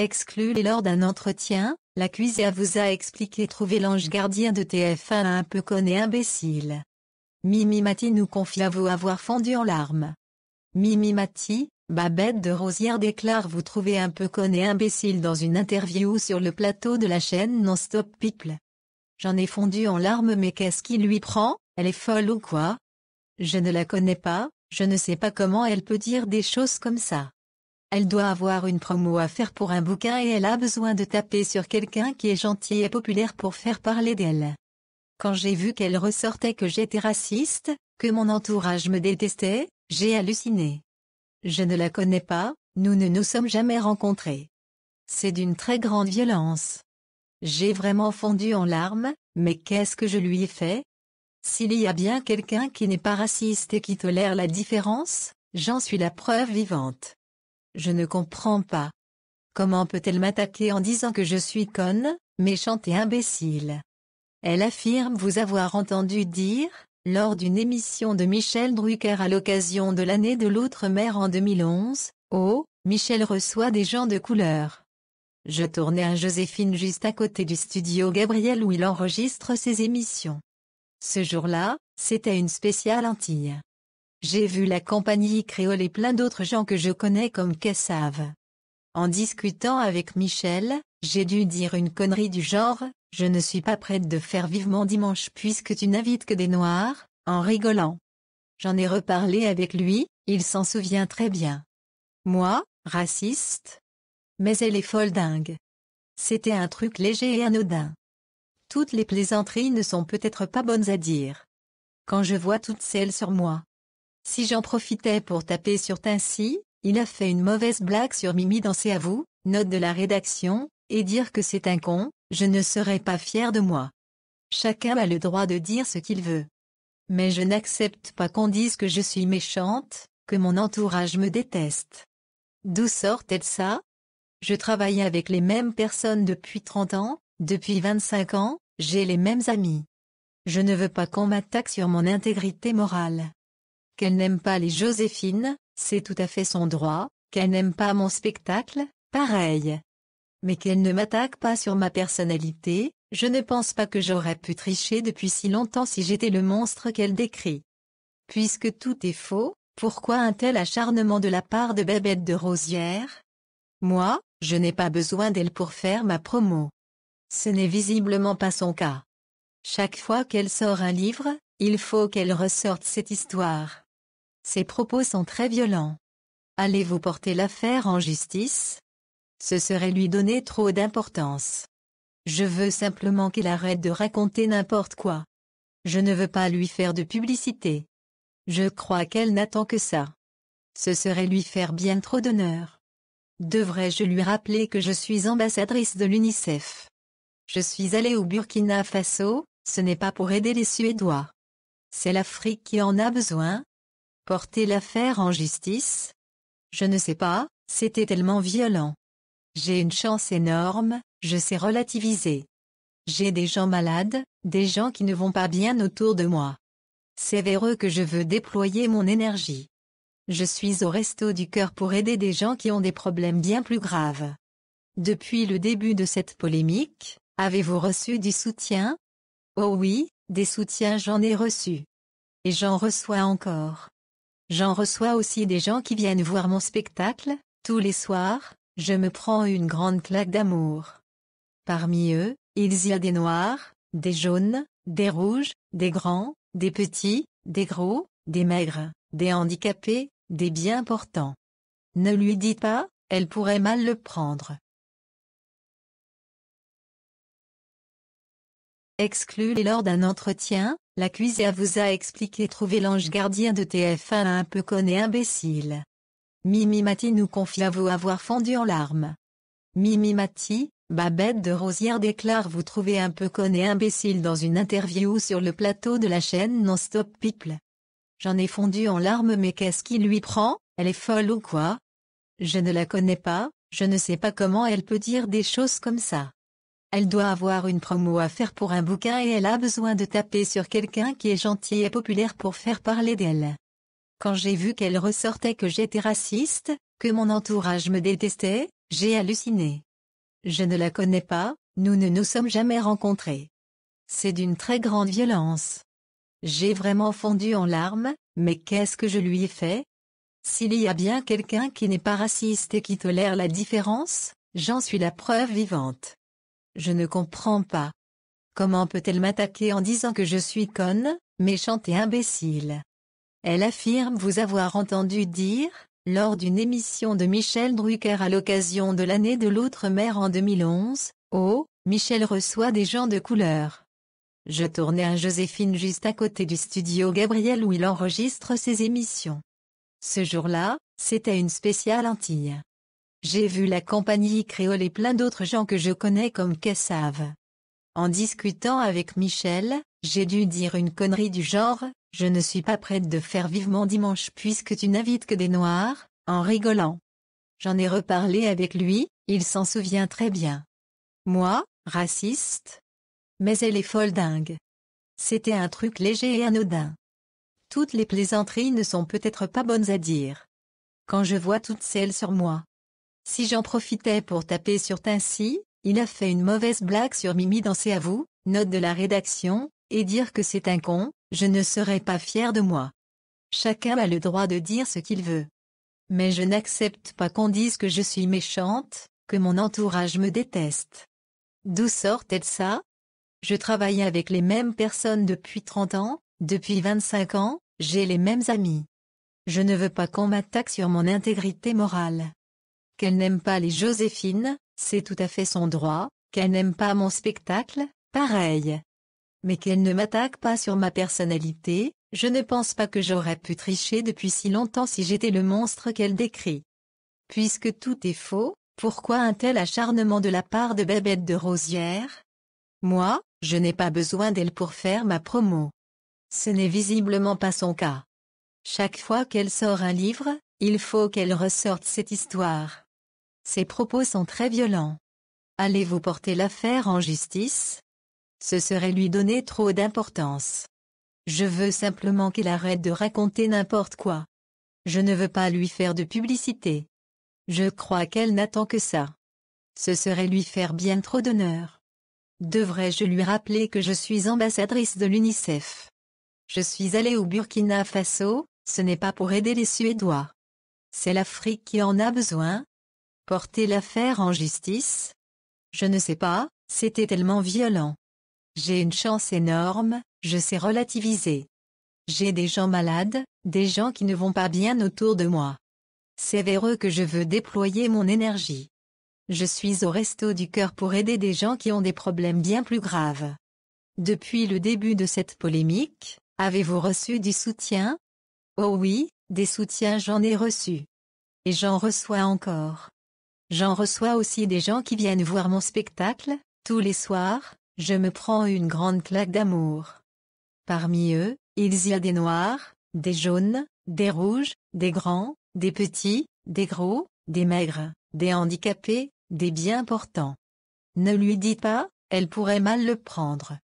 Exclu lors d'un entretien, l'accusé vous a expliqué trouver l'ange gardien de TF1 un peu con et imbécile. Mimi Mati nous confie avoir fondu en larmes. Mimi Mati, Babette de Rosière déclare vous trouver un peu con et imbécile dans une interview sur le plateau de la chaîne Non-Stop People. J'en ai fondu en larmes mais qu'est-ce qui lui prend, elle est folle ou quoi? Je ne la connais pas, je ne sais pas comment elle peut dire des choses comme ça. Elle doit avoir une promo à faire pour un bouquin et elle a besoin de taper sur quelqu'un qui est gentil et populaire pour faire parler d'elle. Quand j'ai vu qu'elle ressortait que j'étais raciste, que mon entourage me détestait, j'ai halluciné. Je ne la connais pas, nous ne nous sommes jamais rencontrés. C'est d'une très grande violence. J'ai vraiment fondu en larmes, mais qu'est-ce que je lui ai fait? S'il y a bien quelqu'un qui n'est pas raciste et qui tolère la différence, j'en suis la preuve vivante. Je ne comprends pas. Comment peut-elle m'attaquer en disant que je suis conne, méchante et imbécile? Elle affirme vous avoir entendu dire, lors d'une émission de Michel Drucker à l'occasion de l'année de l'Outre-mer en 2011, « Oh, Michel reçoit des gens de couleur ». Je tournais à Joséphine juste à côté du studio Gabriel où il enregistre ses émissions. Ce jour-là, c'était une spéciale Antilles. J'ai vu la compagnie créole et plein d'autres gens que je connais comme Kessav. En discutant avec Michel, j'ai dû dire une connerie du genre « Je ne suis pas prête de faire vivement dimanche puisque tu n'invites que des noirs », en rigolant. J'en ai reparlé avec lui, il s'en souvient très bien. Moi, raciste? Mais elle est folle dingue. C'était un truc léger et anodin. Toutes les plaisanteries ne sont peut-être pas bonnes à dire. Quand je vois toutes celles sur moi. Si j'en profitais pour taper sur Tincy, il a fait une mauvaise blague sur Mimi dans C'est à vous, note de la rédaction, et dire que c'est un con, je ne serais pas fier de moi. Chacun a le droit de dire ce qu'il veut. Mais je n'accepte pas qu'on dise que je suis méchante, que mon entourage me déteste. D'où sort-elle ça? Je travaille avec les mêmes personnes depuis 30 ans, depuis 25 ans, j'ai les mêmes amis. Je ne veux pas qu'on m'attaque sur mon intégrité morale. Qu'elle n'aime pas les Joséphine, c'est tout à fait son droit, qu'elle n'aime pas mon spectacle, pareil. Mais qu'elle ne m'attaque pas sur ma personnalité, je ne pense pas que j'aurais pu tricher depuis si longtemps si j'étais le monstre qu'elle décrit. Puisque tout est faux, pourquoi un tel acharnement de la part de Babette de Rosière? Moi, je n'ai pas besoin d'elle pour faire ma promo. Ce n'est visiblement pas son cas. Chaque fois qu'elle sort un livre, il faut qu'elle ressorte cette histoire. Ses propos sont très violents. Allez-vous porter l'affaire en justice? Ce serait lui donner trop d'importance. Je veux simplement qu'elle arrête de raconter n'importe quoi. Je ne veux pas lui faire de publicité. Je crois qu'elle n'attend que ça. Ce serait lui faire bien trop d'honneur. Devrais-je lui rappeler que je suis ambassadrice de l'UNICEF? Je suis allée au Burkina Faso, ce n'est pas pour aider les Suédois. C'est l'Afrique qui en a besoin. Porter l'affaire en justice? Je ne sais pas, c'était tellement violent. J'ai une chance énorme, je sais relativiser. J'ai des gens malades, des gens qui ne vont pas bien autour de moi. C'est vers eux que je veux déployer mon énergie. Je suis au Resto du Cœur pour aider des gens qui ont des problèmes bien plus graves. Depuis le début de cette polémique, avez-vous reçu du soutien? Oh oui, des soutiens j'en ai reçu. Et j'en reçois encore. J'en reçois aussi des gens qui viennent voir mon spectacle, tous les soirs, je me prends une grande claque d'amour. Parmi eux, il y a des noirs, des jaunes, des rouges, des grands, des petits, des gros, des maigres, des handicapés, des bien portants. Ne lui dites pas, elle pourrait mal le prendre. Exclu lors d'un entretien, l'accusé vous a expliqué trouver l'ange gardien de TF1 un peu con et imbécile. Mimi Mati nous confie avoir fondu en larmes. Mimi Mati, Babette de Rosière déclare vous trouver un peu con et imbécile dans une interview sur le plateau de la chaîne Non-Stop People. J'en ai fondu en larmes mais qu'est-ce qui lui prend, elle est folle ou quoi? Je ne la connais pas, je ne sais pas comment elle peut dire des choses comme ça. Elle doit avoir une promo à faire pour un bouquin et elle a besoin de taper sur quelqu'un qui est gentil et populaire pour faire parler d'elle. Quand j'ai vu qu'elle ressortait que j'étais raciste, que mon entourage me détestait, j'ai halluciné. Je ne la connais pas, nous ne nous sommes jamais rencontrés. C'est d'une très grande violence. J'ai vraiment fondu en larmes, mais qu'est-ce que je lui ai fait? S'il y a bien quelqu'un qui n'est pas raciste et qui tolère la différence, j'en suis la preuve vivante. Je ne comprends pas. Comment peut-elle m'attaquer en disant que je suis conne, méchante et imbécile? Elle affirme vous avoir entendu dire, lors d'une émission de Michel Drucker à l'occasion de l'année de l'Outre-mer en 2011, « Oh, Michel reçoit des gens de couleur ». Je tournais à Joséphine juste à côté du studio Gabriel où il enregistre ses émissions. Ce jour-là, c'était une spéciale Antille. J'ai vu la compagnie créole et plein d'autres gens que je connais comme Kessav. En discutant avec Michel, j'ai dû dire une connerie du genre « Je ne suis pas prête de faire vivement dimanche puisque tu n'invites que des noirs », en rigolant. J'en ai reparlé avec lui, il s'en souvient très bien. Moi, raciste? Mais elle est folle dingue. C'était un truc léger et anodin. Toutes les plaisanteries ne sont peut-être pas bonnes à dire. Quand je vois toutes celles sur moi. Si j'en profitais pour taper sur Tincy, il a fait une mauvaise blague sur Mimi dans C'est à vous, note de la rédaction, et dire que c'est un con, je ne serais pas fier de moi. Chacun a le droit de dire ce qu'il veut. Mais je n'accepte pas qu'on dise que je suis méchante, que mon entourage me déteste. D'où sort-elle ça? Je travaille avec les mêmes personnes depuis 30 ans, depuis 25 ans, j'ai les mêmes amis. Je ne veux pas qu'on m'attaque sur mon intégrité morale. Qu'elle n'aime pas les Joséphine, c'est tout à fait son droit, qu'elle n'aime pas mon spectacle, pareil. Mais qu'elle ne m'attaque pas sur ma personnalité, je ne pense pas que j'aurais pu tricher depuis si longtemps si j'étais le monstre qu'elle décrit. Puisque tout est faux, pourquoi un tel acharnement de la part de Babette de Rosière? Moi, je n'ai pas besoin d'elle pour faire ma promo. Ce n'est visiblement pas son cas. Chaque fois qu'elle sort un livre, il faut qu'elle ressorte cette histoire. Ses propos sont très violents. Allez-vous porter l'affaire en justice? Ce serait lui donner trop d'importance. Je veux simplement qu'elle arrête de raconter n'importe quoi. Je ne veux pas lui faire de publicité. Je crois qu'elle n'attend que ça. Ce serait lui faire bien trop d'honneur. Devrais-je lui rappeler que je suis ambassadrice de l'UNICEF? Je suis allée au Burkina Faso, ce n'est pas pour aider les Suédois. C'est l'Afrique qui en a besoin. Porter l'affaire en justice? Je ne sais pas, c'était tellement violent. J'ai une chance énorme, je sais relativiser. J'ai des gens malades, des gens qui ne vont pas bien autour de moi. C'est vers eux que je veux déployer mon énergie. Je suis au Resto du Cœur pour aider des gens qui ont des problèmes bien plus graves. Depuis le début de cette polémique, avez-vous reçu du soutien? Oh oui, des soutiens j'en ai reçu. Et j'en reçois encore. J'en reçois aussi des gens qui viennent voir mon spectacle, tous les soirs, je me prends une grande claque d'amour. Parmi eux, il y a des noirs, des jaunes, des rouges, des grands, des petits, des gros, des maigres, des handicapés, des bien portants. Ne lui dites pas, elle pourrait mal le prendre.